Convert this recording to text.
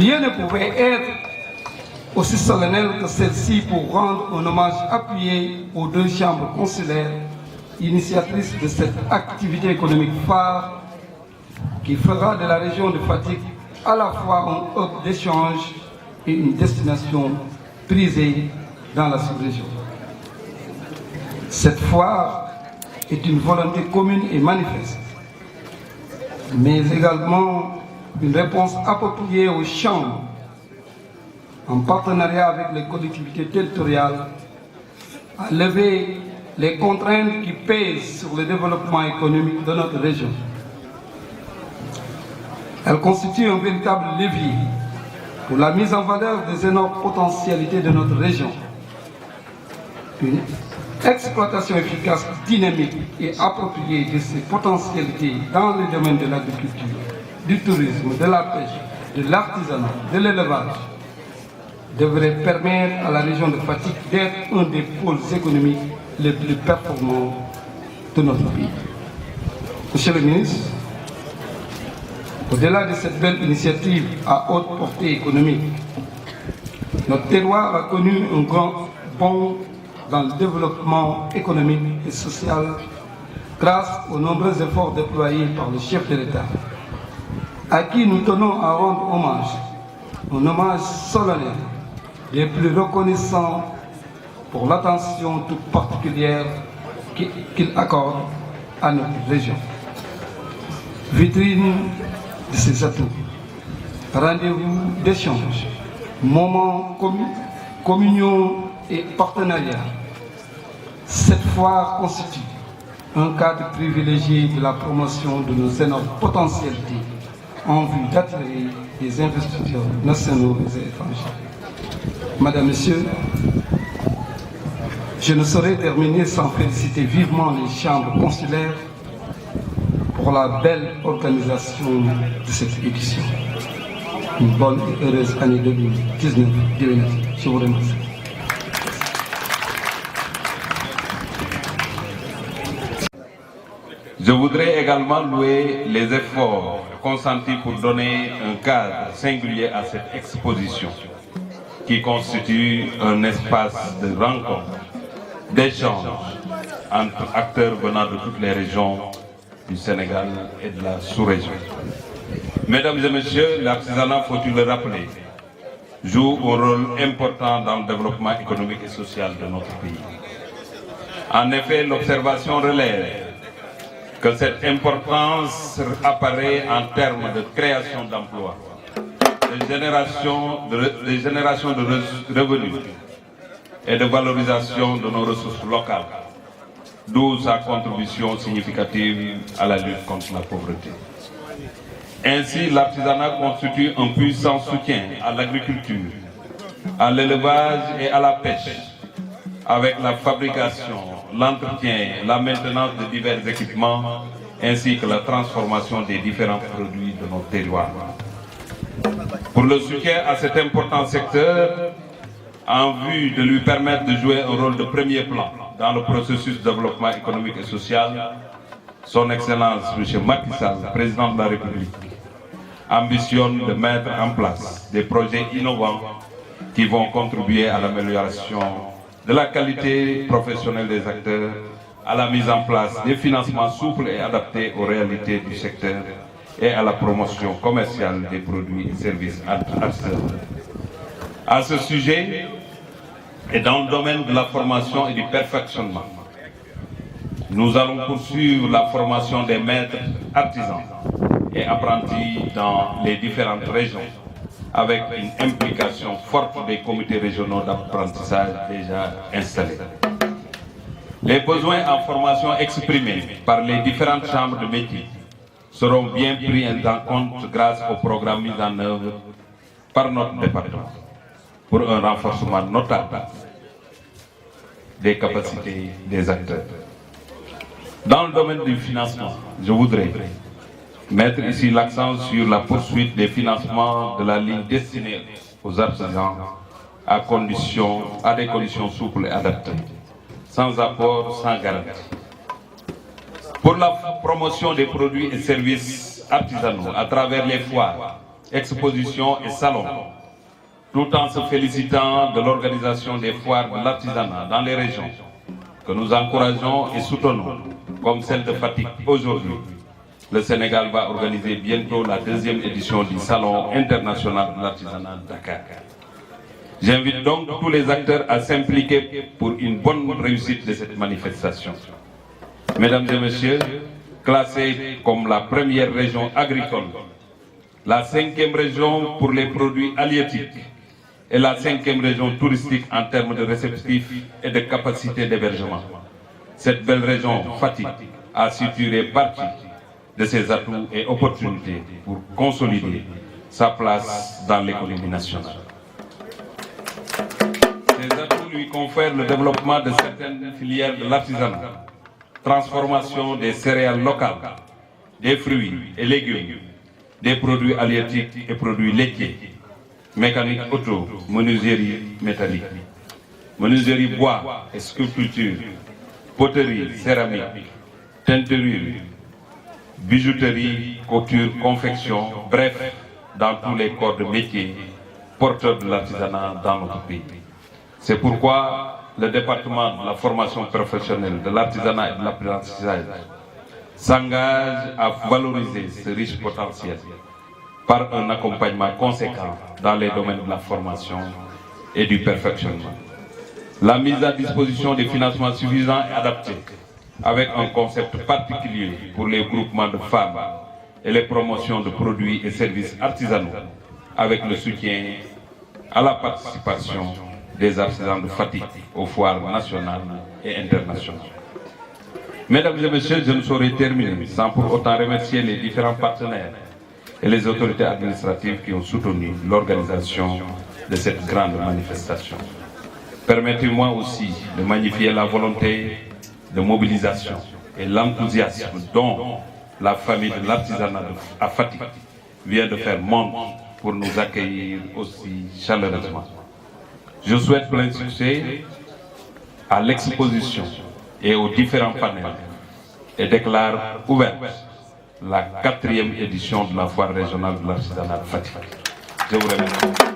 Rien ne pouvait être aussi solennel que celle-ci pour rendre un hommage appuyé aux deux chambres consulaires initiatrices de cette activité économique phare qui fera de la région de Fatick à la fois un hub d'échange et une destination prisée dans la sous-région. Cette foire est une volonté commune et manifeste, mais également une réponse appropriée aux chambres, en partenariat avec les collectivités territoriales, à lever les contraintes qui pèsent sur le développement économique de notre région. Elle constitue un véritable levier pour la mise en valeur des énormes potentialités de notre région. Une exploitation efficace, dynamique et appropriée de ces potentialités dans les domaines de l'agriculture, du tourisme, de la pêche, de l'artisanat, de l'élevage devrait permettre à la région de Fatick d'être un des pôles économiques les plus performants de notre pays. Monsieur le ministre, au-delà de cette belle initiative à haute portée économique, notre terroir a connu un grand bond dans le développement économique et social grâce aux nombreux efforts déployés par le chef de l'État, à qui nous tenons à rendre hommage, un hommage solennel, les plus reconnaissants pour l'attention toute particulière qu'il accorde à notre région. Vitrine de ses atouts, rendez-vous d'échange, moments communion et partenariat. Cette foire constitue un cadre privilégié de la promotion de nos énormes potentialités en vue d'attirer des investisseurs nationaux et étrangers. Madame, Monsieur, je ne saurais terminer sans féliciter vivement les chambres consulaires pour la belle organisation de cette édition. Une bonne et heureuse année 2019. Je vous remercie. Je voudrais également louer les efforts consentis pour donner un cadre singulier à cette exposition, qui constitue un espace de rencontre, d'échange entre acteurs venant de toutes les régions du Sénégal et de la sous-région. Mesdames et messieurs, l'artisanat, faut-il le rappeler, joue un rôle important dans le développement économique et social de notre pays. En effet, l'observation relève que cette importance apparaît en termes de création d'emplois, de génération de revenus et de valorisation de nos ressources locales, d'où sa contribution significative à la lutte contre la pauvreté. Ainsi, l'artisanat constitue un puissant soutien à l'agriculture, à l'élevage et à la pêche, avec la fabrication, l'entretien, la maintenance de divers équipements, ainsi que la transformation des différents produits de nos terroirs. Pour le soutien à cet important secteur, en vue de lui permettre de jouer un rôle de premier plan dans le processus de développement économique et social, Son Excellence M. Macky Sall, Président de la République, ambitionne de mettre en place des projets innovants qui vont contribuer à l'amélioration de la qualité professionnelle des acteurs, à la mise en place des financements souples et adaptés aux réalités du secteur et à la promotion commerciale des produits et services artisanaux. À ce sujet, et dans le domaine de la formation et du perfectionnement, nous allons poursuivre la formation des maîtres artisans et apprentis dans les différentes régions, avec une implication forte des comités régionaux d'apprentissage déjà installés. Les besoins en formation exprimés par les différentes chambres de métiers seront bien pris en compte grâce au programme mis en œuvre par notre département pour un renforcement notable des capacités des acteurs. Dans le domaine du financement, je voudrais mettre ici l'accent sur la poursuite des financements de la ligne destinée aux artisans à des conditions souples et adaptées, sans apport, sans garantie. Pour la promotion des produits et services artisanaux à travers les foires, expositions et salons, tout en se félicitant de l'organisation des foires de l'artisanat dans les régions, que nous encourageons et soutenons, comme celle de Fatick aujourd'hui. Le Sénégal va organiser bientôt la 2e édition du Salon international de l'artisanat de Dakar. J'invite donc tous les acteurs à s'impliquer pour une bonne réussite de cette manifestation. Mesdames et messieurs, classée comme la première région agricole, la 5e région pour les produits halieutiques et la 5e région touristique en termes de réceptifs et de capacité d'hébergement. Cette belle région, Fatick, a su tirer parti de ses atouts et opportunités pour consolider sa place dans l'économie nationale. Ces atouts lui confèrent le développement de certaines filières de l'artisanat, transformation des céréales locales, des fruits et légumes, des produits halieutiques et produits laitiers, mécanique auto, menuiserie métallique, menuiserie bois et sculpture, poterie, céramique, teinturerie, bijouterie, couture, confection, bref, dans tous les corps de métier porteurs de l'artisanat dans notre pays. C'est pourquoi le département de la formation professionnelle, de l'artisanat et de l'apprentissage s'engage à valoriser ce riche potentiel par un accompagnement conséquent dans les domaines de la formation et du perfectionnement. La mise à disposition des financements suffisants et adaptés, avec un concept particulier pour les groupements de femmes et les promotions de produits et services artisanaux, avec le soutien à la participation des artisans de Fatick aux foires nationales et internationales. Mesdames et messieurs, je ne saurais terminer sans pour autant remercier les différents partenaires et les autorités administratives qui ont soutenu l'organisation de cette grande manifestation. Permettez-moi aussi de magnifier la volonté de mobilisation et l'enthousiasme dont la famille de l'artisanat à Fatick vient de faire montre pour nous accueillir aussi chaleureusement. Je souhaite plein succès à l'exposition et aux différents panels et déclare ouverte la 4e édition de la foire régionale de l'artisanat de Fatick. Je vous remercie.